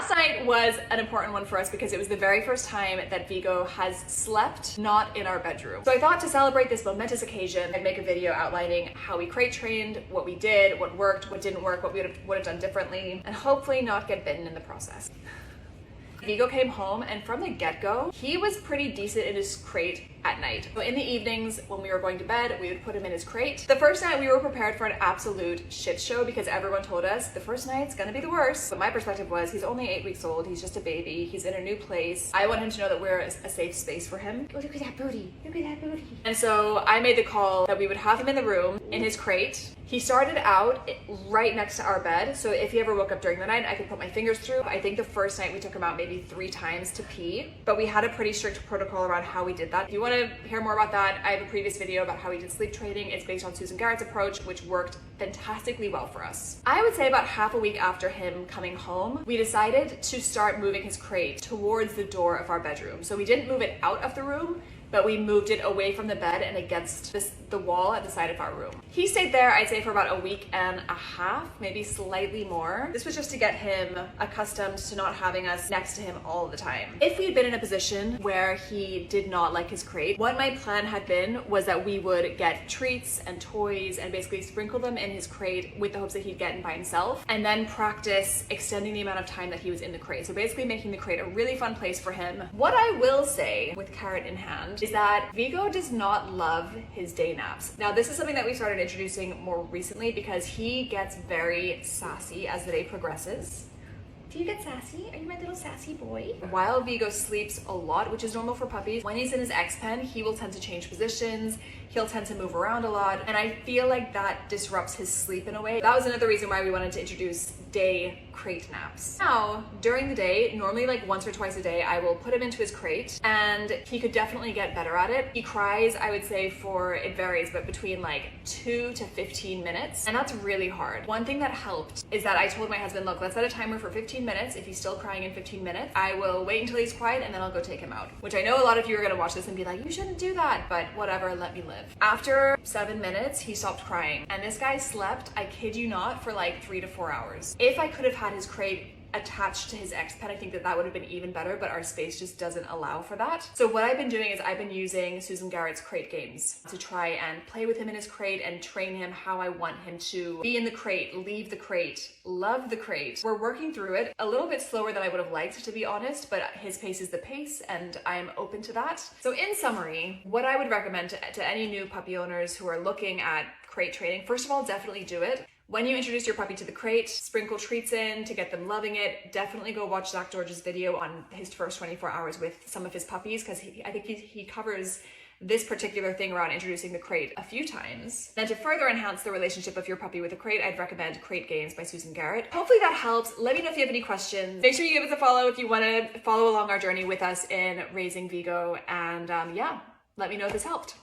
Last night was an important one for us because it was the very first time that Vigo has slept not in our bedroom. So I thought to celebrate this momentous occasion, I'd make a video outlining how we crate trained, what we did, what worked, what didn't work, what we would have done differently, and hopefully not get bitten in the process. Vigo came home, and from the get-go, he was pretty decent in his crate at night. So in the evenings, when we were going to bed, we would put him in his crate. The first night we were prepared for an absolute shit show because everyone told us the first night's gonna be the worst. But my perspective was he's only 8 weeks old, he's just a baby, he's in a new place. I want him to know that we're a safe space for him. Oh, look at that booty, look at that booty. And so I made the call that we would have him in the room, in his crate. He started out right next to our bed, so if he ever woke up during the night, I could put my fingers through. I think the first night we took him out maybe 3 times to pee, but we had a pretty strict protocol around how we did that. If you want to hear more about that, I have a previous video about how we did sleep training. It's based on Susan Garrett's approach, which worked fantastically well for us. I would say about half a week after him coming home, we decided to start moving his crate towards the door of our bedroom. So we didn't move it out of the room, but we moved it away from the bed and against the wall at the side of our room. He stayed there, I'd say, for about a week and a half, maybe slightly more. This was just to get him accustomed to not having us next to him all the time. If we had been in a position where he did not like his crate, what my plan had been was that we would get treats and toys and basically sprinkle them in his crate with the hopes that he'd get in by himself, and then practice extending the amount of time that he was in the crate. So basically making the crate a really fun place for him. What I will say, with carrot in hand, is that Vigo does not love his day naps. Now, this is something that we started introducing more recently because he gets very sassy as the day progresses. Do you get sassy? Are you my little sassy boy? While Vigo sleeps a lot, which is normal for puppies, when he's in his X-pen, he will tend to change positions, he'll tend to move around a lot, and I feel like that disrupts his sleep in a way. That was another reason why we wanted to introduce day crate naps. Now, during the day, normally like once or twice a day, I will put him into his crate, and he could definitely get better at it. He cries, I would say, for, it varies, but between like 2 to 15 minutes, and that's really hard. One thing that helped is that I told my husband, look, let's set a timer for 15 minutes. If he's still crying in 15 minutes, I will wait until he's quiet and then I'll go take him out. Which I know a lot of you are gonna watch this and be like, you shouldn't do that, but whatever, let me live. After 7 minutes, he stopped crying, and this guy slept, I kid you not, for like 3 to 4 hours. If I could have had his crate attached to his X-pen, I think that would have been even better, but our space just doesn't allow for that. So what I've been doing is I've been using Susan Garrett's crate games to try and play with him in his crate and train him how I want him to be in the crate, leave the crate, love the crate. We're working through it a little bit slower than I would have liked, to be honest, but his pace is the pace and I'm open to that. So in summary, what I would recommend to any new puppy owners who are looking at crate training, first of all, definitely do it. When you introduce your puppy to the crate, sprinkle treats in to get them loving it. Definitely go watch Zach George's video on his first 24 hours with some of his puppies, because I think he covers this particular thing around introducing the crate a few times. Then to further enhance the relationship of your puppy with the crate, I'd recommend Crate Games by Susan Garrett. Hopefully that helps. Let me know if you have any questions. Make sure you give us a follow if you want to follow along our journey with us in raising Vigo. And yeah, let me know if this helped.